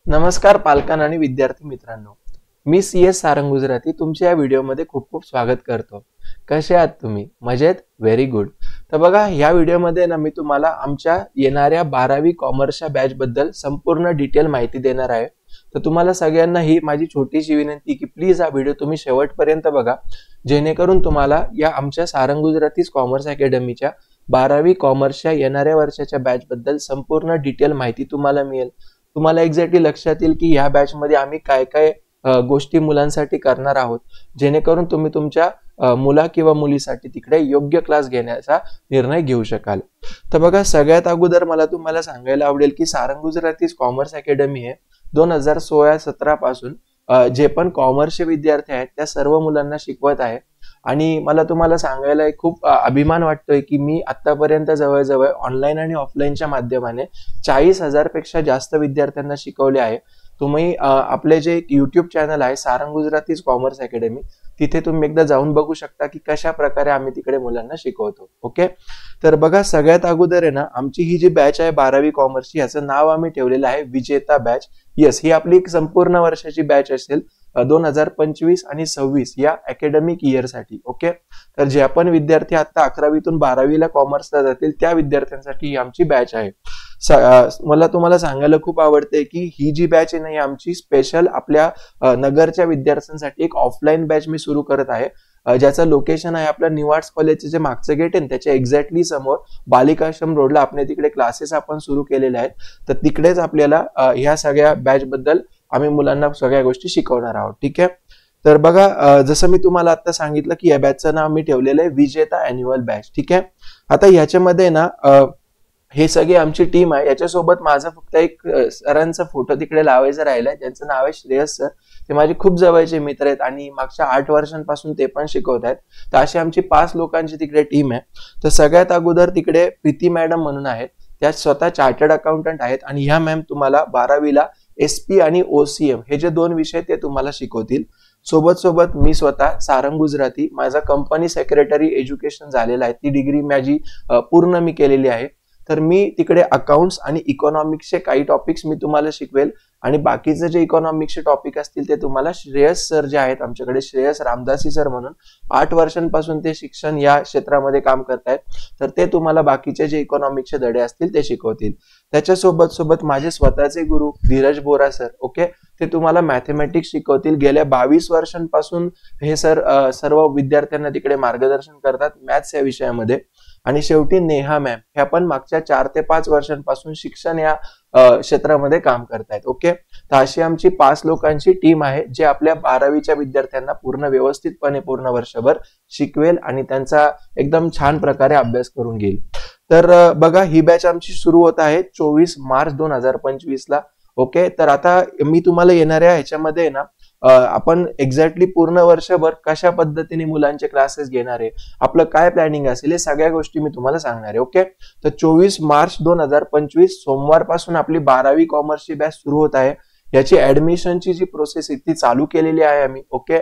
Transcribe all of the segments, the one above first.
नमस्कार पालकांना आणि विद्यार्थी मित्रांनो, मी CS सारंग गुजराती तुमच्या या व्हिडिओमध्ये खूप खूप स्वागत करतो. कसे आहात तुम्ही? मजेत? Very good. तर बघा, या व्हिडिओमध्ये ना मी तुम्हाला आमच्या येणाऱ्या 12वी कॉमर्सच्या बॅच बद्दल संपूर्ण डिटेल माहिती देणार आहे. तर तुम्हाला सगळ्यांना ही माझी छोटीशी विनंती की प्लीज हा व्हिडिओ तुम्ही शेवटपर्यंत बघा, जेणेकरून तुम्हाला या आमच्या सारंग गुजरातीज कॉमर्स अकॅडमीच्या 12वी कॉमर्सच्या येणाऱ्या वर्षाच्या बॅच बद्दल संपूर्ण डिटेल माहिती तुम्हाला मिळेल. तुम्हाला एक्झॅक्टली लक्षात येईल की ह्या बॅच मध्ये आम्ही काय काय गोष्टी मुलांसाठी करणार आहोत, जेणेकरून तुम्ही तुमच्या मुला किंवा मुलीसाठी तिकडे योग्य क्लास घेण्याचा निर्णय घेऊ शकाल. तर बघा, सगळ्यात अगोदर मला तुम्हाला सांगायला आवडेल की सारंग गुजरातीज कॉमर्स अकॅडमी हे 2016-17 पासून जे पण कॉमर्सचे विद्यार्थी आहेत त्या सर्व मुलांना शिकवत आहे. आणि मला तुम्हाला सांगायला खूप अभिमान वाटतोय की मी आतापर्यंत जवळजवळ ऑनलाईन आणि ऑफलाईनच्या माध्यमाने 40,000 पेक्षा जास्त विद्यार्थ्यांना शिकवले आहे. तुम्ही आपले जे युट्यूब चॅनल आहे सारंग गुजरातीज कॉमर्स अकॅडमी, तिथे तुम्ही एकदा जाऊन बघू शकता की कशा प्रकारे आम्ही तिकडे मुलांना शिकवतो. ओके, तर बघा, सगळ्यात अगोदर आहे ना, आमची ही जी बॅच आहे 12वी कॉमर्सची, याचं नाव आम्ही ठेवलेलं आहे विजेता बॅच. येस, ही आपली संपूर्ण वर्षाची बॅच असेल 2025 आणि 26 या अकॅडमिक इयर साठी. ओके, तर जे आपण विद्यार्थी आता 11वीतून 12वीला कॉमर्सला जातील त्या विद्यार्थ्यांसाठी ही आमची बॅच आहे. मला तुम्हाला सांगायला खूप आवडते की ही जी बॅच आहे ना, ही आमची स्पेशल आपल्या नगरच्या विद्यार्थ्यांसाठी एक ऑफलाईन बॅच मी सुरू करत आहे, ज्याचं लोकेशन आहे आपल्या न्यू आर्ट्स कॉलेजचे जे मागचं गेट आहे ना, त्याच्या एक्झॅक्टली समोर बालिकाश्रम रोडला आपण तिकडे क्लासेस आपण सुरू केलेले आहेत. तर तिकडेच आपल्याला ह्या सगळ्या बॅच बद्दल आम्ही मुलांना सगळ्या गोष्टी शिकवणार आहोत. ठीक आहे, तर बघा, जसं मी तुम्हाला आता सांगितलं की या बॅचचं नाव मी ठेवलेलं आहे विजेता अॅन्युअल बॅच. ठीक आहे, आता ह्याच्यामध्ये ना हे सगळी आमची टीम आहे. याच्यासोबत माझा फक्त एक सरांचा फोटो तिकडे लावायचा राहिलाय, ज्यांचं नाव आहे श्रेयस सर. ते माझे खूप जवळचे मित्र आहेत आणि मागच्या 8 वर्षांपासून ते पण शिकवत आहेत. तर अशी आमची 5 लोकांची तिकडे टीम आहे. तर सगळ्यात अगोदर तिकडे प्रीती मॅडम म्हणून आहेत, त्या स्वतः चार्टर्ड अकाउंटंट आहेत आणि ह्या मॅम तुम्हाला 12वीला SP आणि OCM हे जे 2 विषय ते तुम्हाला शिकवतील. सोबत मी स्वतः सारंग गुजराती, माझा कंपनी सेक्रेटरी एज्युकेशन झालेला आहे, ती डिग्री माझी पूर्ण मी केलेली आहे. तर मी तिकडे अकाउंट्स आणि इकॉनॉमिक्सचे काही टॉपिक्स मी तुम्हाला शिकवेल आणि बाकीचे जे इकॉनॉमिक्सचे टॉपिक असतील ते तुम्हाला श्रेयस सर जे आहेत आमच्याकडे, श्रेयस रामदासी सर म्हणून 8 वर्षांपासून ते शिक्षण या क्षेत्रामध्ये काम करतायत. तर ते तुम्हाला बाकीचे जे इकॉनॉमिक्सचे धडे असतील ते शिकवतील. त्याच्यासोबत माझे स्वतःचे गुरु धीरज बोरा सर, ओके, ते तुम्हाला मॅथमॅटिक्स शिकवतील. गेल्या 22 वर्षांपासून हे सर सर्व विद्यार्थ्यांना तिकडे मार्गदर्शन करतात मॅथ्स या विषयामध्ये. आणि शेवटी नेहा मॅम, ह्या पण मागच्या 4 ते 5 वर्षांपासून शिक्षण या क्षेत्रामध्ये काम करतायत. ओके, तर अशी आमची 5 लोकांची टीम आहे जे आपल्या 12वीच्या विद्यार्थ्यांना पूर्ण व्यवस्थितपणे पूर्ण वर्षभर शिकवेल आणि त्यांचा एकदम छान प्रकारे अभ्यास करून घेईल. तर बघा, ही बॅच आमची सुरू होत आहे 24 मार्च 2025 ला. ओके, तर आता मी तुम्हाला येणाऱ्या ह्याच्यामध्ये ना आपण एक्झॅक्टली पूर्ण वर्षभर कशा पद्धतीने मुलांचे क्लासेस घेणार आहे, आपलं काय प्लॅनिंग असेल, हे सगळ्या गोष्टी मी तुम्हाला सांगणार आहे. ओके, तर 24 मार्च 2025 सोमवारपासून आपली 12वी कॉमर्सची बॅच सुरू होत आहे. याची ऍडमिशनची जी प्रोसेस आहे ती चालू केलेली आहे आम्ही. ओके,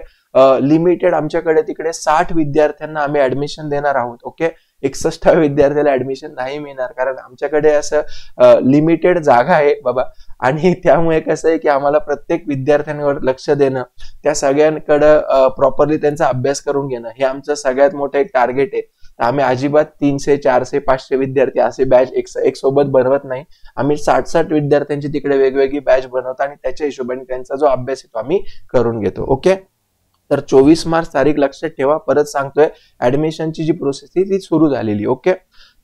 लिमिटेड आमच्याकडे तिकडे 60 विद्यार्थ्यांना आम्ही ऍडमिशन देणार आहोत. ओके, 61 विद्यार्थ्याला ऍडमिशन नाही मिळणार, कारण आमच्याकडे असं लिमिटेड जागा आहे बाबा. आणि त्यामुळे कसं आहे की आम्हाला प्रत्येक विद्यार्थ्यांवर लक्ष देणं, त्या सगळ्यांकडे प्रॉपरली त्यांचा अभ्यास करून घेणं, हे आमचं सगळ्यात मोठं एक टार्गेट आहे. आम्ही अजिबात 300, 400, 500 विद्यार्थी असे बॅच एक सोबत बनवत नाही. आम्ही 60-60 विद्यार्थ्यांची तिकडे वेगवेगळी बॅच बनवतो आणि त्याच्या हिशोबाने त्यांचा जो अभ्यास आहे तो आम्ही करून घेतो. ओके, तर 24 मार्च तारीख लक्षात ठेवा. परत सांगतोय, ऍडमिशनची जी प्रोसेस ती सुरू झालेली. ओके,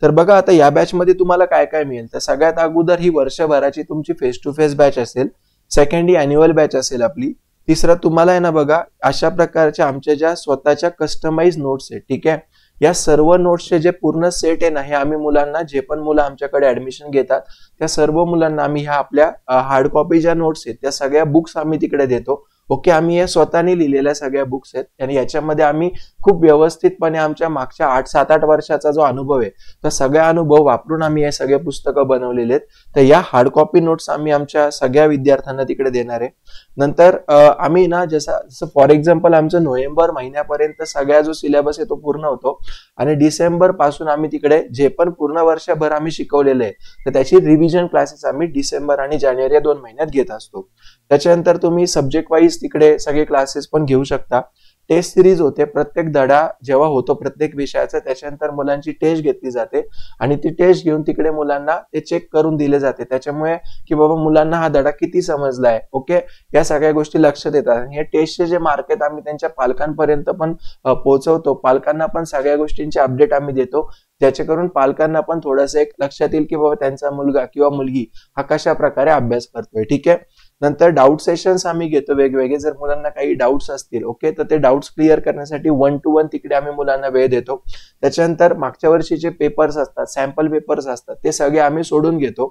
तर बघा, आता या बॅच मध्ये तुम्हाला काय काय मिळेल. तर सगळ्यात अगोदर ही वर्षभराची तुमची फेस टू फेस बॅच असेल. सेकंड ही अॅन्युअल बॅच असेल आपली. तिसरं तुम्हाला आहे ना बघा, अशा प्रकारच्या आमच्या ज्या स्वतःच्या कस्टमाइज नोट्स आहेत. ठीक आहे, या सर्व नोट्सचे जे पूर्ण सेट आहे ना, हे आम्ही मुलांना, जे पण मुलं आमच्याकडे ऍडमिशन घेतात त्या सर्व मुलांना आम्ही ह्या आपल्या हार्ड कॉपी ज्या नोट्स आहेत त्या सगळ्या बुक्स आम्ही तिकडे देतो. ओके, आम्ही या स्वतःने लिहिलेल्या सगळ्या बुक्स आहेत आणि याच्यामध्ये आम्ही खूप व्यवस्थितपणे आमच्या मागच्या 8-7-8 वर्षाचा जो अनुभव आहे तर सगळा अनुभव वापरून आम्ही हे सगळे पुस्तकं बनवलेले आहेत. तर या हार्ड कॉपी नोट्स आम्ही आमच्या सगळ्या विद्यार्थ्यांना तिकडे देणार आहे. नंतर आम्ही ना जसं फॉर एक्झाम्पल आमचं नोव्हेंबर महिन्यापर्यंत सगळा जो सिलेबस आहे तो पूर्ण होतो आणि डिसेंबर पासून आम्ही तिकडे जे पण पूर्ण वर्षभर आम्ही शिकवलेलं आहे तर त्याची रिव्हिजन क्लासेस आम्ही डिसेंबर आणि जानेवारी या 2 महिन्यात घेत असतो. त्याच्यानंतर तुम्ही सब्जेक्ट वाईज तिकडे सगळे क्लासेस पण घेऊ शकता. टेस्ट सिरीज होते, प्रत्येक धडा जेव्हा होतो प्रत्येक विषयाचा त्याच्यानंतर मुलांची टेस्ट घेतली जाते आणि ती टेस्ट घेऊन तिकडे मुलांना ते चेक करून दिले जाते, त्याच्यामुळे की बाबा मुलांना हा धडा किती समजलाय. ओके, या सगळ्या गोष्टी लक्षात येतात. हे टेस्टचे जे मार्क आहेत आम्ही त्यांच्या पालकांपर्यंत पण पोहोचवतो, पालकांना पण सगळ्या गोष्टींची अपडेट आम्ही देतो, ज्याच्याकरून पालकांना पण थोडंसं एक लक्षात येईल की बाबा त्यांचा मुलगा किंवा मुलगी हा कशा प्रकारे अभ्यास करतोय. ठीक आहे. नंतर डाऊट सेशन्स आम्ही घेतो वेगवेगळे, जर मुलांना काही डाऊट्स असतील ओके तर ते डाऊट्स क्लिअर करण्यासाठी 1 to 1 तिकडे आम्ही मुलांना वेळ देतो. त्याच्यानंतर मागच्या वर्षीचे पेपर्स असतात, सॅम्पल पेपर्स असतात, ते सगळे आम्ही सोडून घेतो.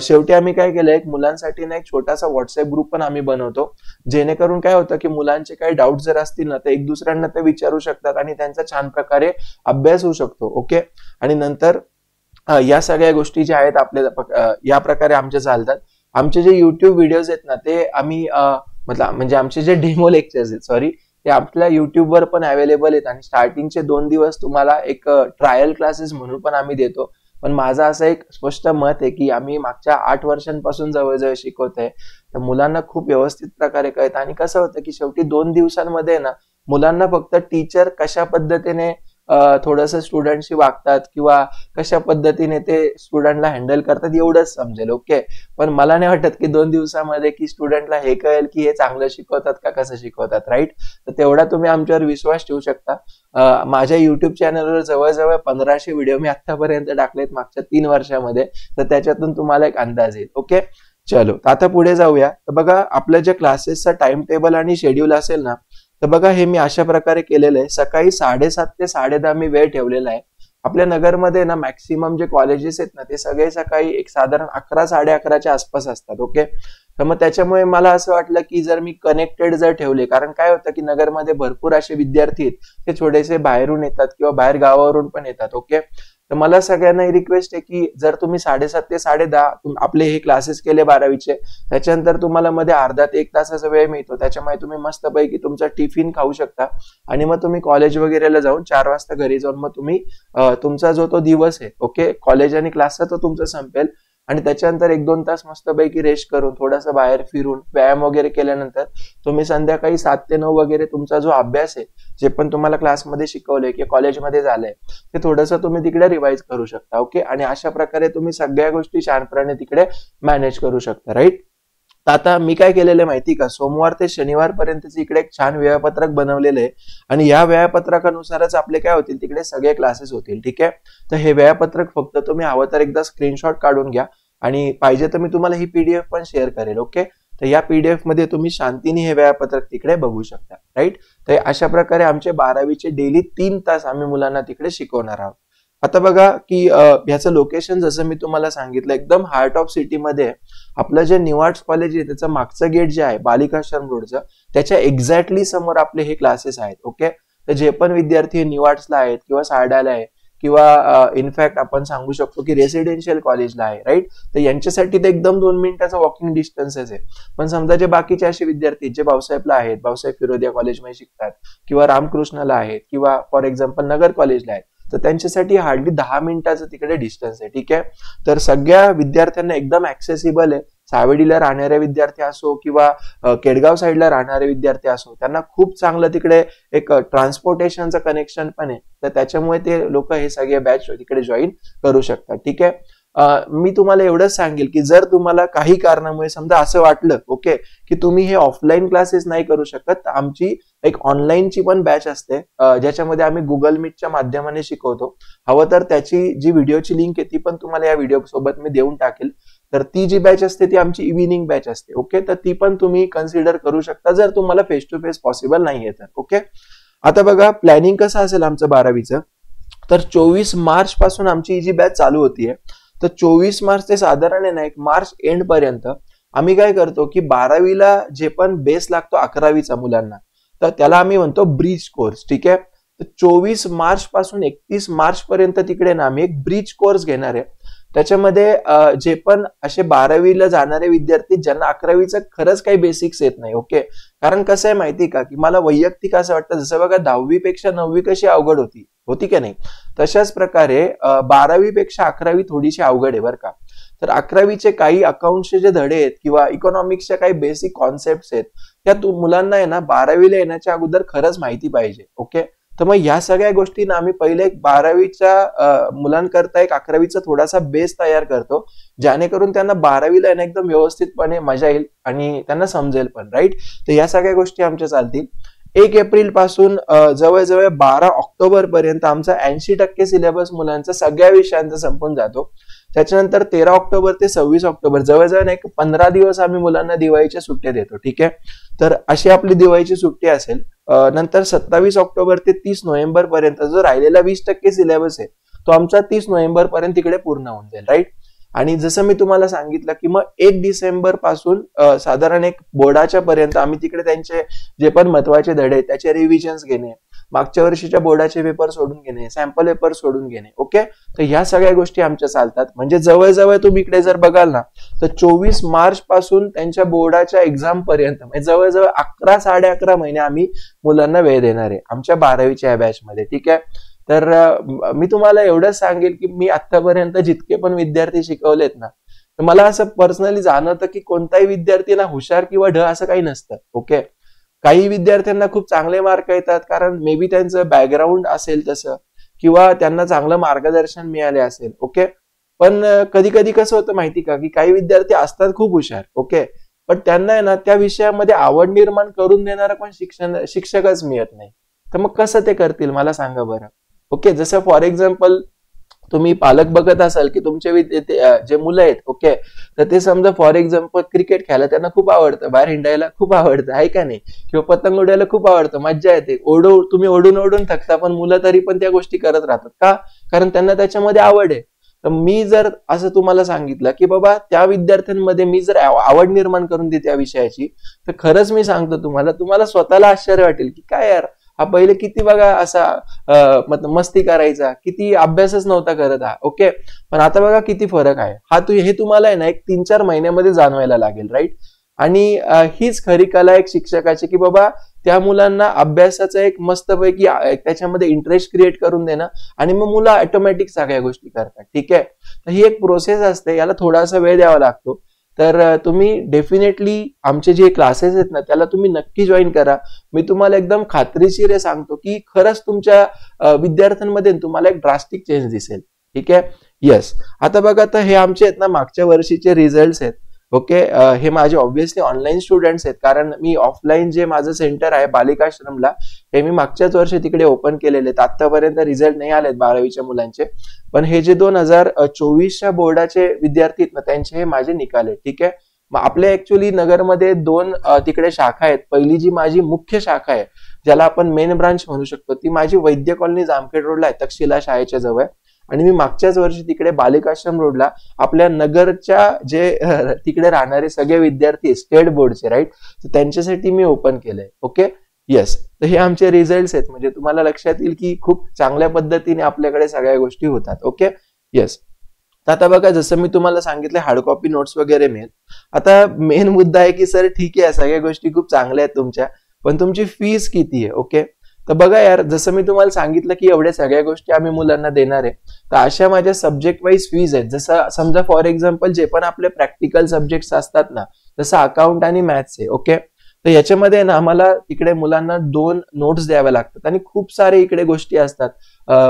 शेवटी आम्ही काय केलंय, एक मुलांसाठी ना एक छोटासा व्हॉट्सअप ग्रुप पण आम्ही बनवतो, जेणेकरून काय होतं की मुलांचे काही डाऊट जर असतील ना तर एक दुसऱ्यांना ते विचारू शकतात आणि त्यांचा छान प्रकारे अभ्यास होऊ शकतो. ओके, आणि नंतर या सगळ्या गोष्टी ज्या आहेत आपल्या या प्रकारे आमच्या चालतात. आमचे जे युट्यूब व्हिडिओज आहेत ना ते आम्ही म्हणजे आमचे जे डेमो लेक्चर्स आहेत सॉरी ते आपल्या युट्यूबवर पण अवेलेबल आहेत आणि स्टार्टिंगचे 2 दिवस तुम्हाला एक ट्रायल क्लासेस म्हणून पण आम्ही देतो. पण माझं असं एक स्पष्ट मत आहे की आम्ही मागच्या 8 वर्षांपासून जवळजवळ शिकवतोय तर मुलांना खूप व्यवस्थित प्रकारे कळतं आणि कसं होतं की शेवटी 2 दिवसांमध्ये ना मुलांना फक्त टीचर कशा पद्धतीने थोडंसं स्टुडंटशी वागतात किंवा कशा पद्धतीने ते स्टुडंटला हँडल करतात एवढंच समजेल. ओके, पण मला नाही वाटत की 2 दिवसामध्ये की स्टुडंटला हे कळेल की हे चांगलं शिकवतात का कसं शिकवतात. राईट, तर तेवढा तुम्ही आमच्यावर विश्वास ठेवू शकता. माझ्या युट्यूब चॅनलवर जवळजवळ 1500 व्हिडिओ मी आतापर्यंत टाकलेत मागच्या 3 वर्षामध्ये, तर त्याच्यातून तुम्हाला एक अंदाज येईल. ओके, चलो आता पुढे जाऊया. तर बघा आपल्या ज्या क्लासेसचा टाइम टेबल आणि शेड्यूल असेल ना तर बघा हे मी अशा प्रकारे केलेलं आहे. सकाळी 7:30 ते 10:30 मी वेळ ठेवलेला आहे. आपल्या नगरमध्ये ना मॅक्सिमम जे कॉलेजेस आहेत ना ते सगळे सकाळी एक साधारण 11-11:30च्या आसपास असतात. ओके, तर मग त्याच्यामुळे मला असं वाटलं की जर मी कनेक्टेड जर ठेवले, कारण काय होतं की नगरमध्ये भरपूर असे विद्यार्थी आहेत ते थोडेसे बाहेरून येतात किंवा बाहेर गावावरून पण येतात. ओके, तर मला सगळ्यांना रिक्वेस्ट आहे की जर तुम्ही 7:30 ते 10:30 आपले हे क्लासेस केले 12वीचे, त्याच्यानंतर तुम्हाला मध्ये अर्धा ते 1 तासाचा वेळ मिळतो, त्याच्यामुळे तुम्ही मस्तपैकी तुमचा टिफिन खाऊ शकता आणि मग तुम्ही कॉलेज वगैरेला जाऊन 4 वाजता घरी जाऊन मग तुम्ही तुमचा जो तो दिवस आहे ओके कॉलेज आणि क्लासचा तो तुमचा संपेल आणि त्याच्यानंतर 1-2 तास मस्तपैकी रेस्ट करून थोडासा बाहेर फिरून व्यायाम वगैरे केल्यानंतर तुम्ही संध्याकाळी 7 ते 9 वगैरे तुमचा जो अभ्यास आहे जे पण तुम्हाला क्लासमध्ये शिकवलंय किंवा कॉलेजमध्ये झालंय ते थोडंसं तुम्ही तिकडे रिवाइज करू शकता. ओके, आणि अशा प्रकारे तुम्ही सगळ्या गोष्टी छानपणे तिकडे मॅनेज करू शकता. राईट, तर आता मी काय केलेलं आहे माहिती का, सोमवार ते शनिवार पर्यंतच इकडे एक छान वेळापत्रक बनवलेलं आहे आणि या वेळापत्रकानुसारच आपले काय होतील तिकडे सगळे क्लासेस होतील. ठीक आहे, तर हे वेळापत्रक फक्त तुम्ही हवं तर एकदा स्क्रीनशॉट काढून घ्या आणि पाहिजे तर मी तुम्हाला ही PDF पण शेअर करेल. ओके, तर या PDF मध्ये तुम्ही शांतीने हे वेळापत्रक तिकडे बघू शकता. राईट, तर अशा प्रकारे आमचे 12वीचे डेली 3 तास आम्ही मुलांना तिकडे शिकवणार आहोत. आता बघा की ह्याचं लोकेशन जसं मी तुम्हाला सांगितलं एकदम हार्ट ऑफ सिटीमध्ये आपलं जे न्यू आर्ट्स कॉलेज आहे त्याचं मागचं गेट जे आहे बालिकाश्रम रोडचं त्याच्या एक्झॅक्टली समोर आपले हे क्लासेस आहेत. ओके, तर जे पण विद्यार्थी न्यू आर्ट्सला आहेत किंवा सारडाला आहे किंवा इनफॅक्ट आपण सांगू शकतो की रेसिडेन्शियल कॉलेजला आहे. राईट, तर यांच्यासाठी ते एकदम 2 मिनिटाचा वॉकिंग डिस्टन्सेस आहे. पण समजा जे बाकीचे असे विद्यार्थी जे भाऊसाहेबला आहेत, भाऊसाहेब फिरोदिया कॉलेजमध्ये शिकतात किंवा रामकृष्णाला आहेत किंवा फॉर एक्झाम्पल नगर कॉलेजला आहेत तर त्यांच्यासाठी हार्डली 10 मिनिटाचं तिकडे डिस्टन्स आहे. ठीक आहे, तर सगळ्या विद्यार्थ्यांना एकदम ऍक्सेसिबल आहे. सावेडीला राहणारे विद्यार्थी असो किंवा केडगाव साईडला राहणारे विद्यार्थी असो त्यांना खूप चांगलं तिकडे एक ट्रान्सपोर्टेशनचं कनेक्शन पण आहे, तर त्याच्यामुळे ते लोक हे सगळे बॅच तिकडे जॉईन करू शकतात. ठीक आहे, मी तुम्हाला एवढंच सांगेल की जर तुम्हाला काही कारणामुळे समजा असं वाटलं ओके की तुम्ही हे ऑफलाईन क्लासेस नाही करू शकत तर आमची एक ऑनलाईनची पण बॅच असते ज्याच्यामध्ये आम्ही गुगल मीटच्या माध्यमाने शिकवतो. हवं तर त्याची जी व्हिडिओची लिंक आहे ती पण तुम्हाला या व्हिडिओ सोबत मी देऊन टाकेल. तर ती जी बॅच असते ती आमची इव्हिनिंग बॅच असते. ओके, तर ती पण तुम्ही कन्सिडर करू शकता जर तुम्हाला फेस टू फेस पॉसिबल नाहीये तर. ओके, आता बघा प्लॅनिंग कसं असेल आमचं 12वीचं, तर 24 मार्च पासून आमची ही जी बॅच चालू होतीये तर 24 मार्च ते साधारण आहे ना एक मार्च एंड पर्यंत आम्ही काय करतो की 12वीला जे पण बेस लागतो 11वीचा मुलांना, तर त्याला आम्ही म्हणतो ब्रिज कोर्स. ठीक आहे. तर 24 मार्च पासून 31 मार्च पर्यंत तिकडे ना आम्ही एक ब्रिज कोर्स घेणार आहे. त्याच्यामध्ये जे पण असे 12वीला जाणारे विद्यार्थी ज्यांना 11वीचं खरंच काही बेसिक्स येत नाही. ओके. कारण कसं आहे माहिती का, की मला वैयक्तिक असं वाटतं, जसं बघा 10वी पेक्षा 9वी कशी अवघड होती की नाही, तशाच प्रकारे 12वी पेक्षा 11वी थोडीशी अवघड आहे बरं का. तर 11वीचे काही अकाउंटचे जे धडे आहेत किंवा इकॉनॉमिक्सच्या काही बेसिक कॉन्सेप्ट आहेत, त्या मुलांना आहे ना 12वीला येण्याच्या अगोदर खरंच माहिती पाहिजे. ओके. तर मग या सगळ्या गोष्टींना आम्ही पहिले एक 12वीच्या मुलांकरता एक 11वीचा थोडासा बेस तयार करतो, जेणेकरून त्यांना 12वीला येणं एकदम व्यवस्थितपणे मजा येईल आणि त्यांना समजेल पण. राईट. तर या सगळ्या गोष्टी आमच्या चालतील. 1 एप्रिल पासून जवळजवळ 12 ऑक्टोबर पर्यंत आमचा 80% सिलेबस मुलांचा सगळ्या विषयांचा संपून जातो. त्याच्यानंतर 13 ऑक्टोबर ते 26 ऑक्टोबर जवळजवळ एक 15 दिवस आम्ही मुलांना दिवाळीच्या सुट्ट्या देतो. ठीक आहे. तर अशी आपली दिवाळीची सुट्टी असेल. नंतर 27 ऑक्टोबर ते 30 नोव्हेंबर पर्यंत जो राहिलेला 20% सिलेबस आहे, तो आमचा 30 नोव्हेंबर पर्यंत तिकडे पूर्ण होऊन जाईल. राईट. आणि जसं मी तुम्हाला सांगितलं की मग 1 डिसेंबर पासून साधारण एक बोर्डाच्या पर्यंत आम्ही तिकडे त्यांचे जे पण महत्वाचे धडे त्याचे रिव्हिजन्स घेणे, मागच्या वर्षीच्या बोर्डाचे पेपर सोडून घेणे, सॅम्पल पेपर सोडून घेणे. ओके. तर ह्या सगळ्या गोष्टी आमच्या चालतात. म्हणजे जवळजवळ तुम्ही इकडे जर बघाल ना, तर 24 मार्च पासून त्यांच्या बोर्डाच्या एक्झाम पर्यंत म्हणजे जवळजवळ 11 साडे 11 महिने आम्ही मुलांना वेळ देणार आहे आमच्या 12वीच्या बॅच मध्ये. ठीक आहे. तर मी तुम्हाला एवढंच सांगेल की मी आतापर्यंत जितके पण विद्यार्थी शिकवलेत ना, तर मला असं पर्सनली जाणवतं की कोणताही विद्यार्थी ना हुशार किंवा ढ असं काही नसतं. ओके. काही विद्यार्थ्यांना खूप चांगले मार्क येतात कारण मे बी त्यांचं बॅकग्राऊंड असेल तसं, किंवा त्यांना चांगलं मार्गदर्शन मिळाले असेल. ओके. पण कधी कधी कसं होतं माहिती का, की काही विद्यार्थी असतात खूप हुशार. ओके. पण त्यांना आहे ना त्या विषयामध्ये आवड निर्माण करून देणारा पण शिक्षकच मिळत नाही. तर मग कसं ते करतील मला सांगा बरं. ओके. जसं फॉर एक्झाम्पल तुम्ही पालक बघत असाल की तुमचे जे मुलं आहेत, ओके, तर ते समजा फॉर एक्झाम्पल क्रिकेट खेळायला त्यांना खूप आवडतं, बाहेर हिंडायला खूप आवडतं, आहे का नाही, किंवा पतंग उडायला खूप आवडतं, मज्जा येते, तुम्ही ओढून ओढून थकता, पण मुलं तरी पण त्या गोष्टी करत राहतात का, कारण त्यांना त्याच्यामध्ये आवड आहे. तर मी जर असं तुम्हाला सांगितलं की बाबा त्या विद्यार्थ्यांमध्ये मी जर आवड निर्माण करून देते त्या विषयाची, तर खरंच मी सांगतो तुम्हाला स्वतःला आश्चर्य वाटेल की काय यार, हा पहिले किती बघा असा मस्ती करायचा, किती अभ्यासच नव्हता करत हा. ओके. पण आता बघा किती फरक आहे हा. हे तुम्हाला आहे ना एक 3-4 महिन्यामध्ये जाणवायला लागेल. राईट. आणि हीच खरी कला एक शिक्षकाची, की बाबा त्या मुलांना अभ्यासाचं एक मस्तपैकी त्याच्यामध्ये इंटरेस्ट क्रिएट करून देणं, आणि मग मुलं ऑटोमॅटिक सगळ्या गोष्टी करतात. ठीक आहे. तर ही एक प्रोसेस असते, याला थोडासा वेळ द्यावा लागतो. तर तुम्ही डेफिनेटली आमचे जे क्लासेस आहेत ना त्याला तुम्ही नक्की जॉईन करा. मी तुम्हाला एकदम खात्रीशीर सांगतो की खरंच तुमच्या विद्यार्थ्यांमध्ये तुम्हाला एक ड्रास्टिक चेंज दिसेल. ठीक आहे. येस. आता बघा, तर हे आमचे आहेत ना मागच्या वर्षीचे रिझल्ट आहेत. ओके. हे माझे ऑब्व्हियसली ऑनलाईन स्टुडंट्स आहेत, कारण मी ऑफलाईन जे माझं सेंटर आहे बालिकाश्रमला, हे मी मागच्याच वर्षी तिकडे ओपन केलेले आहेत. आतापर्यंत रिझल्ट नाही आलेत 12वीच्या मुलांचे, पण हे जे 2024च्या बोर्डाचे विद्यार्थी आहेत ना त्यांचे हे माझे निकाल आहेत. ठीक आहे. मग आपल्या ऍक्च्युअली नगरमध्ये 2 तिकडे शाखा आहेत. पहिली जी माझी मुख्य शाखा आहे, ज्याला आपण मेन ब्रांच म्हणू शकतो, ती माझी वैद्य कॉलनी जामखेड रोडला आहे, तक्षशिला शाळेच्या जवळ. आणि मी मागच्याच वर्षी तिकडे बालिकाश्रम रोडला आपल्या नगरच्या जे तिकडे राहणारे सगळे विद्यार्थी स्टेट बोर्डचे, राईट, तर त्यांच्यासाठी मी ओपन केलंय. ओके. येस. तर हे आमचे रिझल्ट आहेत, म्हणजे तुम्हाला लक्षात येईल की खूप चांगल्या पद्धतीने आपल्याकडे सगळ्या गोष्टी होतात. ओके. येस. तर आता बघा, जसं मी तुम्हाला सांगितलं हार्ड कॉपी नोट्स वगैरे मिळेल. आता मेन मुद्दा आहे की सर ठीक आहे सगळ्या गोष्टी खूप चांगल्या आहेत तुमच्या, पण तुमची फीस किती आहे. ओके. तर बघा यार, जसं मी तुम्हाला सांगितलं की एवढ्या सगळ्या गोष्टी आम्ही मुलांना देणार आहे, तर अशा माझ्या सब्जेक्ट वाईज फीज आहेत. जसं समजा फॉर एक्झाम्पल जे पण आपले प्रॅक्टिकल सब्जेक्ट्स असतात ना, जसं अकाउंट आणि मॅथ्स आहे. ओके. तर याच्यामध्ये ना आम्हाला तिकडे मुलांना 2 नोट्स द्याव्या लागतात, आणि खूप सारे इकडे गोष्टी असतात.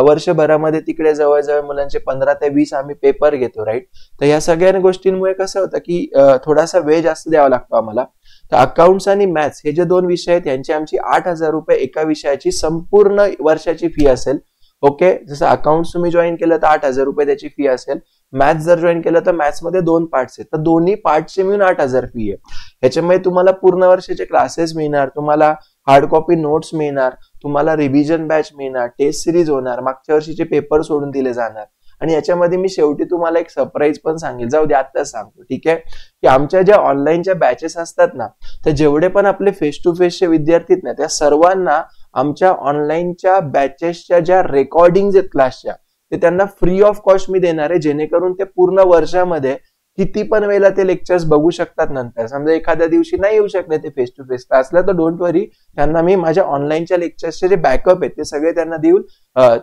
वर्षभरामध्ये तिकडे जवळजवळ मुलांचे 15 ते 20 आम्ही पेपर घेतो. राईट. तर या सगळ्या गोष्टींमुळे कसं होतं की थोडासा वेळ जास्त द्यावा लागतो आम्हाला. तर अकाउंट्स आणि मॅथ्स हे जे 2 विषय आहेत यांची आमची 8,000 रुपये एका विषयाची संपूर्ण वर्षाची फी असेल. ओके. जसं अकाउंट्स तुम्ही जॉईन केलं तर 8,000 रुपये त्याची फी असेल. मॅथ्स जर जॉईन केलं तर मॅथ्स मध्ये 2 पार्ट्स आहेत, तर दोन्ही पार्टचे मिळून 8,000 फी आहे. याच्यामुळे तुम्हाला पूर्ण वर्षाचे क्लासेस मिळणार, तुम्हाला हार्ड कॉपी नोट्स मिळणार, तुम्हाला रिव्हिजन बॅच मिळणार, टेस्ट सिरीज होणार, मागच्या वर्षीचे पेपर सोडून दिले जाणार, आणि याच्यामध्ये मी शेवटी तुम्हाला एक सरप्राईज पण सांगेल, जाऊ दे आत्ताच सांगतो, ठीक आहे, की आमच्या ज्या ऑनलाईनच्या बॅचेस असतात ना, तर जेवढे पण आपले फेस टू फेसचे विद्यार्थी आहेत ना, त्या सर्वांना आमच्या ऑनलाईनच्या बॅचेसच्या ज्या रेकॉर्डिंग आहेत क्लासच्या, ते त्यांना फ्री ऑफ कॉस्ट मी देणार आहे, जेणेकरून ते पूर्ण वर्षामध्ये किती पण वेळेला ते लेक्चर्स बघू शकतात. नंतर समजा एखाद्या दिवशी नाही येऊ शकले ते फेस टू फेस क्लासला, तर डोंट वरी, त्यांना मी माझ्या ऑनलाईनच्या लेक्चर्सचे जे बॅकअप आहेत ते सगळे त्यांना देऊन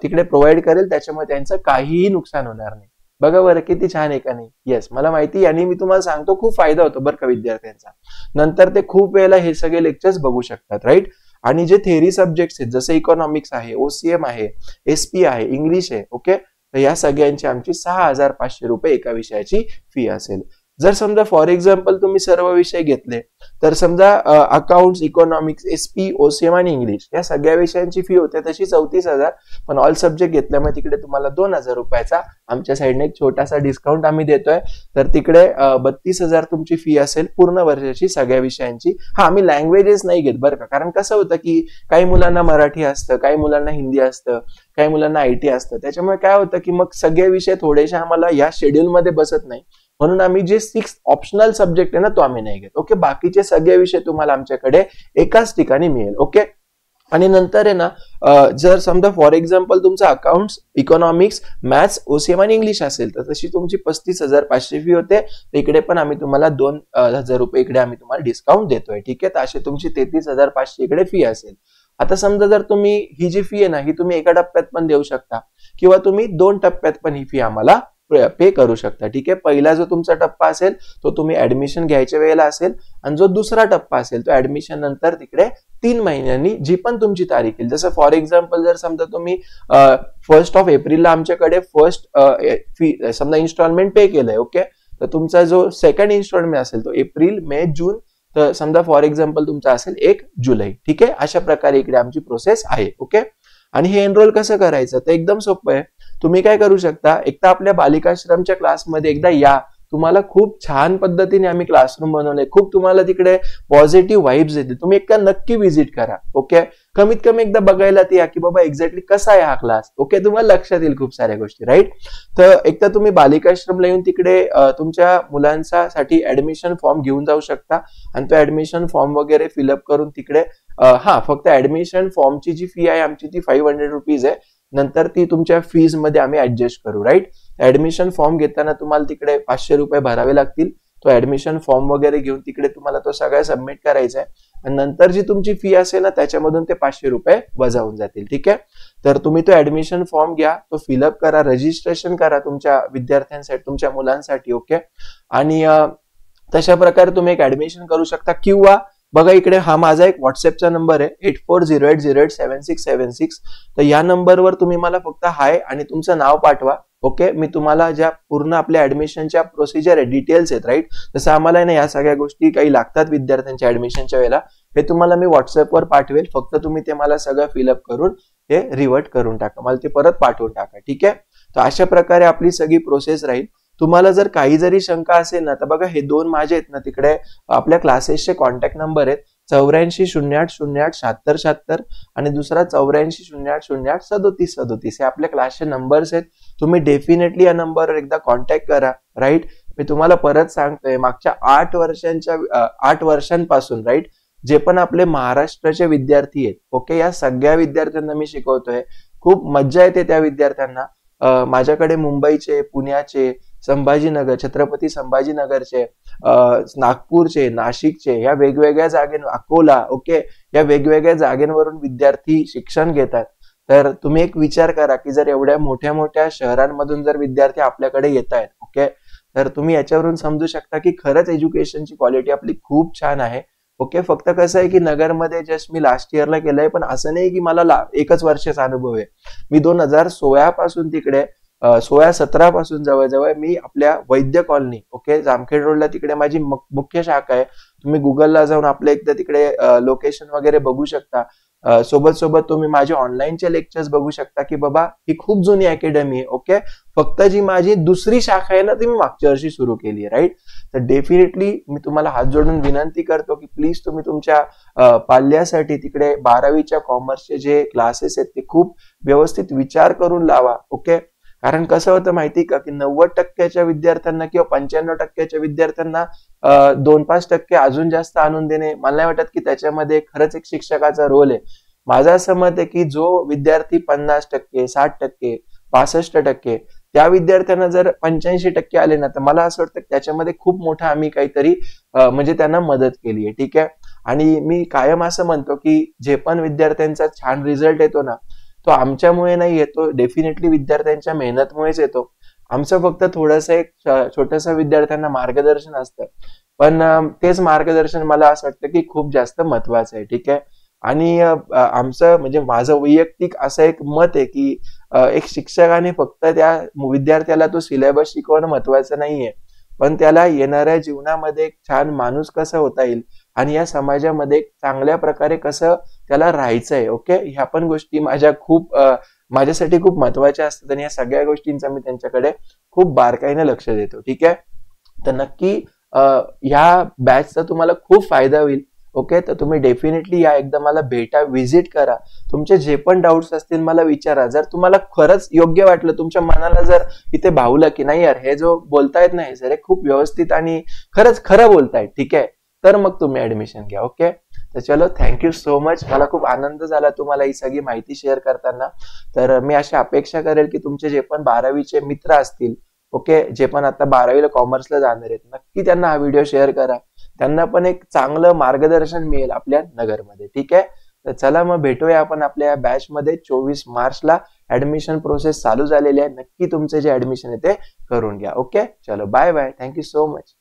तिकडे प्रोव्हाइड करेल, त्याच्यामुळे त्यांचं काहीही नुकसान होणार नाही. बघा बरं किती छान आहे का नाही. येस, मला माहिती, आणि मी तुम्हाला सांगतो खूप फायदा होतो बरं का विद्यार्थ्यांचा. नंतर ते खूप वेळेला हे सगळे लेक्चर्स बघू शकतात, राईट. आणि जे थेअरी सब्जेक्ट्स आहेत, जसं इकॉनॉमिक्स आहे, ओसीएम आहे, एसपी आहे, इंग्लिश आहे, ओके, तर या सगळ्यांची आमची 6,500 रुपये एका विषयाची फी असेल. जर समजा फॉर एक्झाम्पल तुम्ही सर्व विषय घेतले, तर समजा अकाउंट्स, इकॉनॉमिक्स, एसपी, ओसीएम आणि इंग्लिश या सगळ्या विषयांची फी होते तशी 34,000, पण ऑल सब्जेक्ट घेतल्यामुळे तिकडे तुम्हाला 2,000 रुपयाचा आमच्या साईडने एक छोटासा डिस्काउंट आम्ही देतोय. तर तिकडे 32,000 तुमची फी असेल पूर्ण वर्षाची सगळ्या विषयांची. हा, आम्ही लँग्वेजेस नाही घेत बरं का, कारण कसं होतं की काही मुलांना मराठी असतं, काही मुलांना हिंदी असतं, काही मुलांना आयटी असतं, त्याच्यामुळे काय होतं की मग सगळे विषय थोडेसे आम्हाला या शेड्यूलमध्ये बसत नाही, म्हणून आम्ही जे 6 ऑप्शनल सब्जेक्ट आहे ना तो आम्ही नाही घेत. ओके, बाकीचे सगळे विषय तुम्हाला आमच्याकडे एकाच ठिकाणी मिळेल. ओके, आणि नंतर आहे ना, जर समजा फॉर एक्झाम्पल तुमचं अकाउंट्स, इकॉनॉमिक्स, मॅथ्स, ओसीएम आणि इंग्लिश असेल, तर तशी तुमची 35,500 फी होते. इकडे पण आम्ही तुम्हाला 2,000 रुपये इकडे आम्ही तुम्हाला डिस्काउंट देतोय, ठीक आहे. तर अशी तुमची 33,500 इकडे फी असेल. आता समजा जर तुम्ही ही जी फी आहे ना, ही तुम्ही एका टप्प्यात पण देऊ शकता, किंवा तुम्ही 2 टप्प्यात पण ही फी आम्हाला पे करू शकता, ठीक आहे. पहिला जो तुमचा टप्पा असेल तो तुम्ही ऍडमिशन घ्यायच्या वेळेला असेल, आणि जो दुसरा टप्पा असेल तो ऍडमिशन नंतर तिकडे 3 महिन्यांनी जी पण तुमची तारीख येईल. जसं फॉर एक्झाम्पल जर समजा तुम्ही 1 एप्रिलला आमच्याकडे फर्स्ट फी समजा इन्स्टॉलमेंट पे केलंय, ओके, तर तुमचा जो सेकंड इन्स्टॉलमेंट असेल तो एप्रिल, मे, जून, तर समजा फॉर एक्झाम्पल तुमचा असेल 1 जुलै, ठीक आहे. अशा प्रकारे इकडे आमची प्रोसेस आहे. ओके, आणि हे एनरोल कसं करायचं तर एकदम सोपं आहे. तुम्ही काय करू शकता, एकदा आपल्या बालिकाश्रमच्या क्लासमध्ये एकदा या, तुम्हाला खूप छान पद्धतीने आम्ही क्लासरूम बनवले, खूप तुम्हाला तिकडे पॉझिटिव्ह वाइब्स येते. तुम्ही एकदा नक्की व्हिजिट करा. ओके, कमीत कमी एकदा बघायला या की बाबा एक्झॅक्टली कसा आहे हा क्लास. ओके, तुम्हाला लक्षात येईल खूप साऱ्या गोष्टी, राईट. तर एकदा तुम्ही बालिकाश्रमला येऊन तिकडे तुमच्या मुलांसाठी ऍडमिशन फॉर्म घेऊन जाऊ शकता, आणि तो ऍडमिशन फॉर्म वगैरे फिलअप करून तिकडे फक्त ऍडमिशन फॉर्मची जी फी आहे आमची ती 500 रुपीज आहे. नंतर ती तुमच्या फीज मध्ये आम्ही ऍडजस्ट करू, राईट. ऍडमिशन फॉर्म घेताना तुम्हाला तिकडे 500 रुपये भरावे लागतील. तो ऍडमिशन फॉर्म वगैरे घेऊन तिकडे तुम्हाला तो सगळं सबमिट करायचा आहे, आणि नंतर जी तुमची फी असेल ना त्याच्यामधून ते 500 रुपये वजा होऊन जातील, ठीक आहे. तर तुम्ही तो ऍडमिशन फॉर्म घ्या, तो फिलअप करा, रजिस्ट्रेशन करा तुमच्या विद्यार्थ्यांसाठी, तुमच्या मुलांसाठी. ओके, आणि तशा प्रकारे तुम्ही एक ऍडमिशन करू शकता. किंवा बघा इकडे हा माझा एक व्हॉट्सअपचा नंबर आहे 8408087676. तर या नंबरवर तुम्ही मला फक्त हाय आणि तुमचं नाव पाठवा. ओके, मी तुम्हाला ज्या पूर्ण आपल्या ऍडमिशनच्या प्रोसिजर आहे, डिटेल्स आहेत, राईट. जसं आम्हाला ना या सगळ्या गोष्टी काही लागतात विद्यार्थ्यांच्या ऍडमिशनच्या वेळेला, हे तुम्हाला मी व्हॉट्सअपवर पाठवेल. फक्त तुम्ही ते मला सगळं फिलअप करून हे रिव्हर्ट करून टाका, मला ते परत पाठवून टाका, ठीक आहे. तर अशा प्रकारे आपली सगळी प्रोसेस राहील. तुम्हाला जर काही जरी शंका असेल ना, तर बघा हे 2 माझे आहेत ना तिकडे आपल्या क्लासेसचे कॉन्टॅक्ट नंबर आहेत, 8408087776 आणि दुसरा 8408083737. हे आपल्या क्लासचे नंबर्स आहेत. तुम्ही डेफिनेटली या नंबरवर एकदा कॉन्टॅक्ट करा, राईट. मी तुम्हाला परत सांगतोय, मागच्या 8 वर्षांपासून, राईट, जे पण आपले महाराष्ट्राचे विद्यार्थी आहेत, ओके, या सगळ्या विद्यार्थ्यांना मी शिकवतोय. खूप मज्जा येते त्या विद्यार्थ्यांना. माझ्याकडे मुंबईचे, पुण्याचे, संभाजीनगर, छत्रपती संभाजीनगरचे, नागपूरचे, नाशिकचे, या वेगवेगळ्या जागेवर, अकोला, ओके, या वेगवेगळ्या जागेवरून विद्यार्थी शिक्षण घेतात. तर तुम्ही एक विचार करा की जर एवढ्या मोठ्या मोठ्या शहरांमधून जर विद्यार्थी आपल्याकडे येत आहेत, ओके, तर तुम्ही याच्यावरून समजू शकता की खरंच एज्युकेशनची क्वालिटी आपली खूप छान आहे. ओके, फक्त कसं आहे की नगरमध्ये जस्ट मी लास्ट इयरला केलंय, पण असं नाही की मला 1 वर्षाचा अनुभव आहे. मी 2016 पासून तिकडे 16-17 पासून जवळजवळ मी आपल्या वैद्य कॉलनी, ओके, जामखेड रोडला तिकडे माझी मुख्य शाखा आहे. तुम्ही गुगलला जाऊन आपल्या एकदा तिकडे लोकेशन वगैरे बघू शकता. सोबत तुम्ही माझे ऑनलाईनचे लेक्चर्स बघू शकता की बाबा ही खूप जुनी अकॅडमी आहे. ओके, फक्त जी माझी दुसरी शाखा आहे ना ती मी मागच्या वर्षी सुरू केली आहे, राईट. तर डेफिनेटली मी तुम्हाला हात जोडून विनंती करतो की प्लीज तुम्ही तुमच्या पाल्यासाठी तिकडे 12वीच्या कॉमर्सचे जे क्लासेस आहेत ते खूप व्यवस्थित विचार करून लावा. ओके, कारण कसं होतं माहिती का की 90% विद्यार्थ्यांना किंवा 95% विद्यार्थ्यांना 2-5% अजून जास्त आणून देणे, मला नाही वाटत की त्याच्यामध्ये खरंच एक शिक्षकाचा रोल आहे. माझं असं मत आहे की जो विद्यार्थी 50%, 60%, 65% त्या विद्यार्थ्यांना जर 85% आले ना, तर मला असं वाटतं त्याच्यामध्ये खूप मोठं आम्ही काहीतरी म्हणजे त्यांना मदत केली आहे. ठीक आहे. आणि मी कायम असं म्हणतो की जे पण विद्यार्थ्यांचा छान रिझल्ट येतो ना, तो आमच्यामुळे नाही येतो, डेफिनेटली विद्यार्थ्यांच्या मेहनतमुळेच येतो. आमचं फक्त थोडंसं एक छोटंसं विद्यार्थ्यांना मार्गदर्शन असतं. पण तेच मार्गदर्शन मला असं वाटतं की खूप जास्त महत्वाचं आहे. ठीक आहे. आणि आमचं म्हणजे माझं वैयक्तिक असं एक मत आहे की एक शिक्षकाने फक्त त्या विद्यार्थ्याला तो सिलेबस शिकवणं महत्वाचं नाहीये, पण त्याला येणाऱ्या जीवनामध्ये एक छान माणूस कसा होता येईल आणि या समाजामध्ये एक चांगल्या प्रकारे कसं त्याला राहायचंय. ओके, ह्या पण गोष्टी माझ्यासाठी खूप महत्वाच्या असतात आणि या सगळ्या गोष्टींचा मी त्यांच्याकडे खूप बारकाईने लक्ष देतो. ठीक आहे. तर नक्की ह्या बॅचचा तुम्हाला खूप फायदा होईल. ओके, तर तुम्ही डेफिनेटली या, एकदा मला भेटा, व्हिजिट करा. तुमचे जे पण डाऊट्स असतील मला विचारा. जर तुम्हाला खरंच योग्य वाटलं, तुमच्या मनाला जर इथे भावलं की नाही यार, हे जो बोलतायत ना हे सर, हे खूप व्यवस्थित आणि खरंच खरं बोलतायत, ठीक आहे, तर मग तुम्ही ऍडमिशन घ्या. ओके, तर चलो, थँक्यू सो मच. मला खूप आनंद झाला तुम्हाला ही सगळी माहिती शेअर करताना. तर मी अशी अपेक्षा करेल की तुमचे जे पण 12वीचे मित्र असतील, ओके, जे पण आता 12वीला कॉमर्सला जाणार आहेत, नक्की त्यांना हा व्हिडिओ शेअर करा. त्यांना पण एक चांगलं मार्गदर्शन मिळेल आपल्या नगरमध्ये. ठीक आहे. तर चला मग भेटूया आपण आपल्या बॅच मध्ये. 24 मार्चला ऍडमिशन प्रोसेस चालू झालेली आहे. नक्की तुमचे जे ऍडमिशन आहे ते करून घ्या. ओके, चलो, bye bye. Thank you so much.